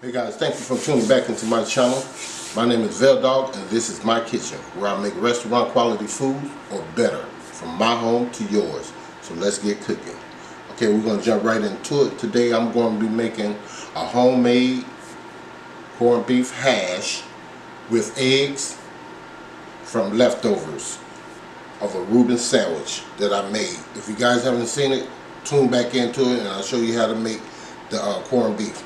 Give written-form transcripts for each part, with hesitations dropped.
Hey guys, thank you for tuning back into my channel. My name is Veldog and this is my kitchen where I make restaurant quality food or better from my home to yours. So let's get cooking. Okay, we're going to jump right into it. Today I'm going to be making a homemade corned beef hash with eggs from leftovers of a Reuben sandwich that I made. If you guys haven't seen it, tune back into it and I'll show you how to make the corned beef.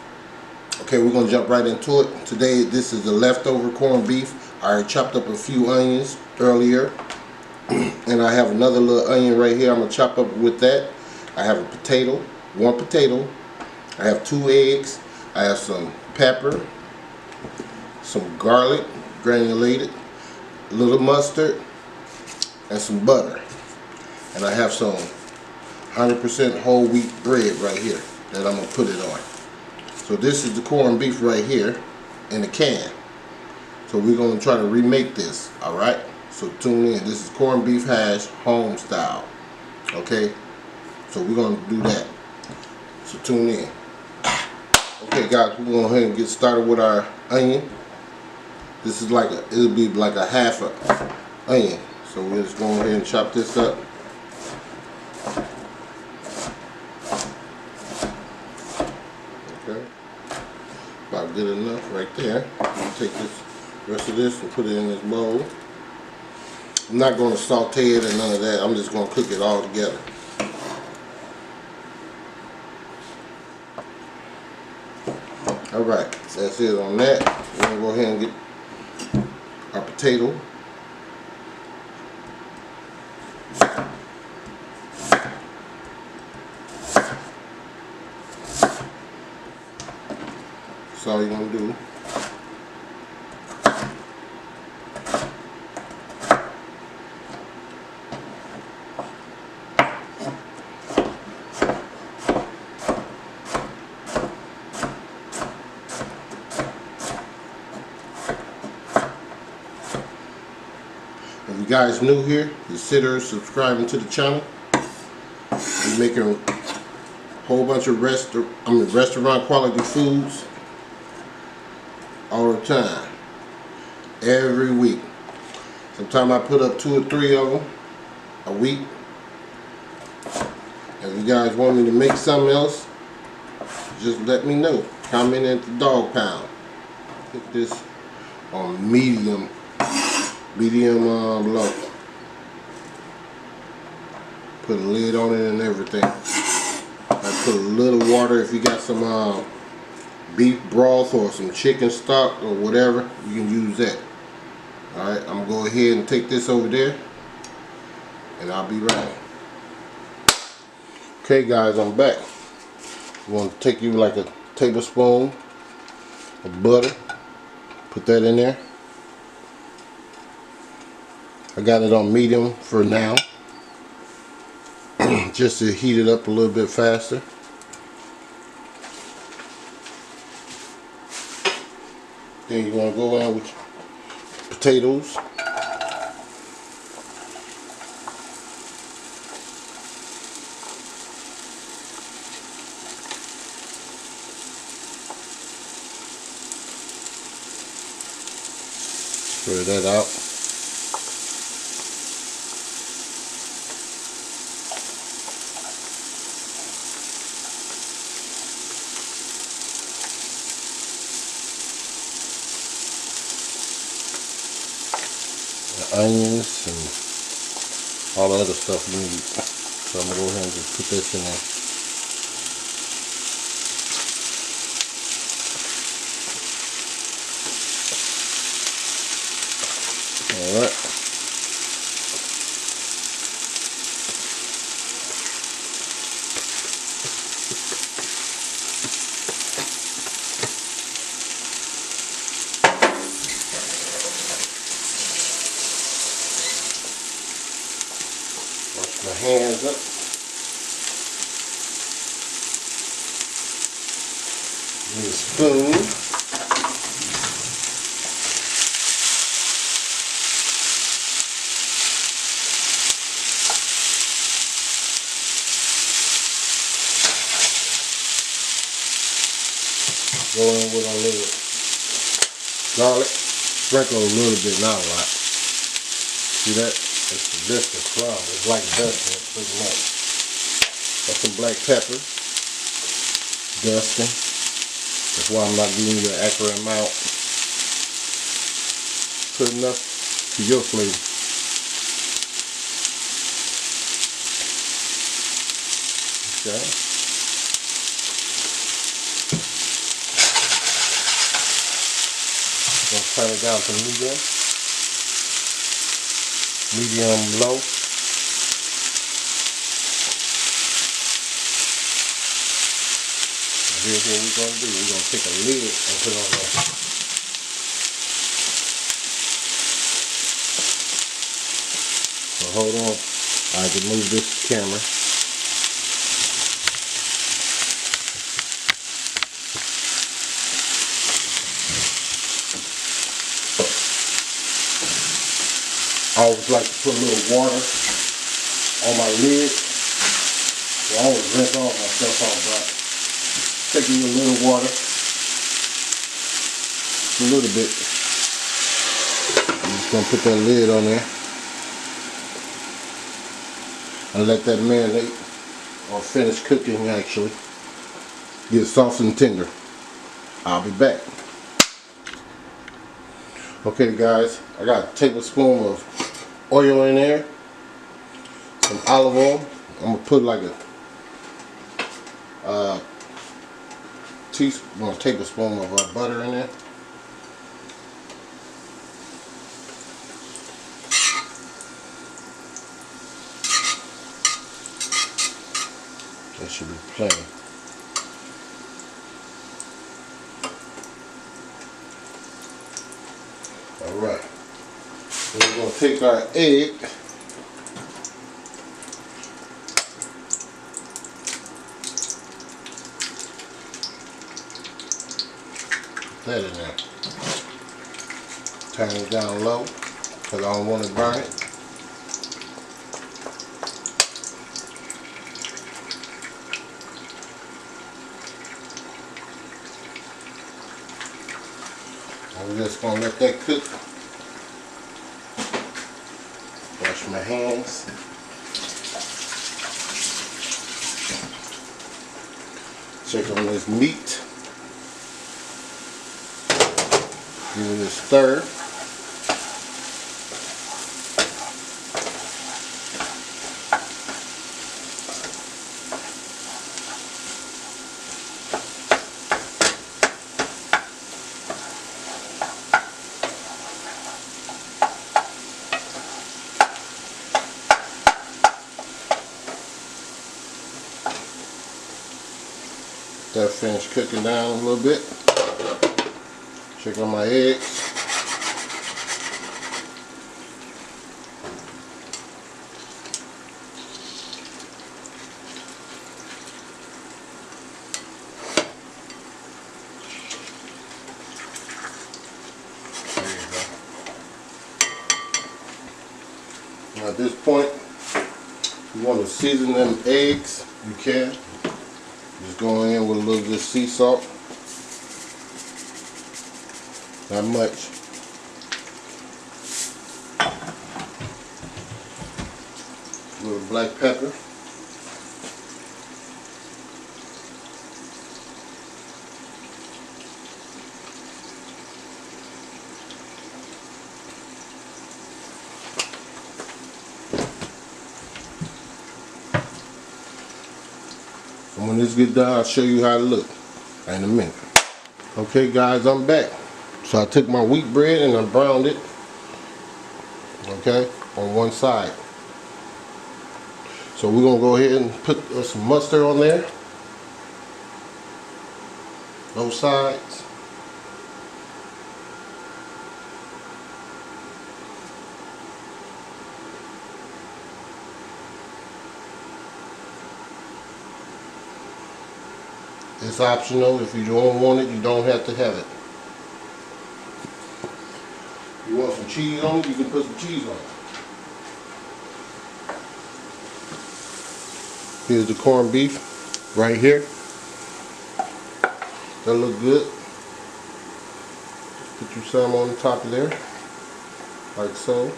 Okay, we're going to jump right into it. Today, this is the leftover corned beef. I already chopped up a few onions earlier. And I have another little onion right here I'm going to chop up with that. I have a potato, one potato. I have 2 eggs. I have some pepper, some garlic, granulated, a little mustard, and some butter. And I have some 100% whole wheat bread right here that I'm going to put it on. So this is the corned beef right here in a can. So we're going to try to remake this, alright? So tune in. This is corned beef hash home style. Okay? So we're going to do that. So tune in. Okay guys, we're going to go ahead and get started with our onion. This is like it'll be like a half a onion. So we're just going ahead and chop this up. Okay. About good enough right there. Take this rest of this and put it in this bowl. I'm not going to saute it or none of that. I'm just going to cook it all together. Alright, that's it on that. We're going to go ahead and get our potato. That's all you're going to do. If you guys new here, consider subscribing to the channel. We're making a whole bunch of restaurant quality foods all the time, every week. Sometimes I put up 2 or 3 of them a week. If you guys want me to make something else, just let me know. Comment at the dog pound. Put this on medium low. Put a lid on it and everything. I put a little water if you got some beef broth or some chicken stock or whatever, you can use that. Alright, I'm going to go ahead and take this over there and I'll be right. Okay guys, I'm back. I'm going to take you like a tablespoon of butter. Put that in there. I got it on medium for now, just to heat it up a little bit faster. Then you want to go in with potatoes. Spread that out. Onions and all the other stuff you need. So I'm going to go ahead and just put this in there. Alright. Wash my hands up. Need a spoon. Go in with a little garlic. Sprinkle a little bit, not a lot. See that? It's just a crumb. It's like dusting it pretty much. Got some black pepper. Dusting. That's why I'm not giving you an accurate amount. Put enough to your flavor. Okay. Gonna turn it down to medium low. Here's what we're gonna do. We're gonna take a lid and put it on there. So hold on. I can move this camera. I always like to put a little water on my lid. So I always rinse all my stuff off, but taking a little water, a little bit. I'm just gonna put that lid on there and let that marinate or finish cooking actually. Get soft and tender. I'll be back. Okay guys, I got a tablespoon of oil in there, some olive oil. I'm gonna put like a tablespoon of butter in there. That should be plenty. Alright, so we're going to take our egg, put that in there, turn it down low because I don't want to burn it. I'm just going to let that cook. Wash my hands. Check on this meat. Give it a stir. That finished cooking down a little bit. Check on my eggs. There you go. Now at this point, you want to season them eggs, you can. Just go in with a little bit of sea salt. Not much. A little black pepper. And when this gets done, I'll show you how it looks in a minute. Okay guys, I'm back. So I took my wheat bread and I browned it, okay, on one side. So we're gonna go ahead and put some mustard on there, both sides. It's optional. If you don't want it, you don't have to have it. You want some cheese on it, you can put some cheese on it. Here's the corned beef right here. That look good. Put you some on the top of there, like so.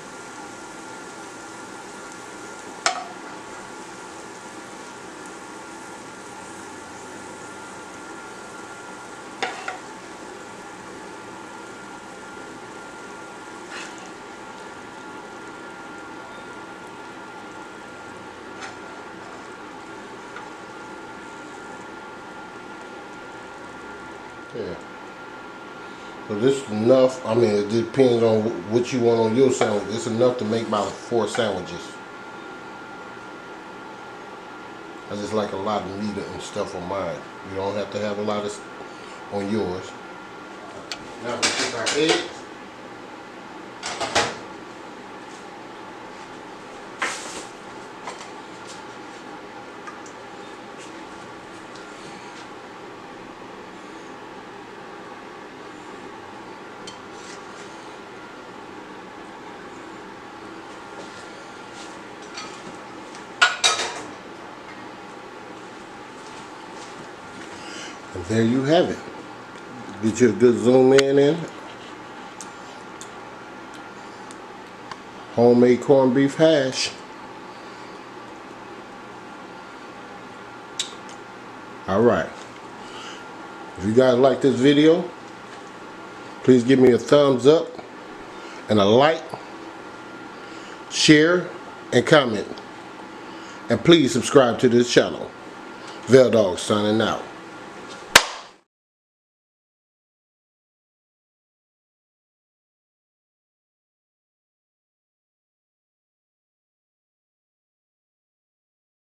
Yeah. So this is enough. I mean, it depends on what you want on your sandwich. It's enough to make about 4 sandwiches. I just like a lot of meat and stuff on mine. You don't have to have a lot of on yours. Now we take our eggs. And there you have it. Get you a good zoom in. Homemade corned beef hash. Alright. If you guys like this video, please give me a thumbs up and a like, share, and comment. And please subscribe to this channel. Veldog signing out.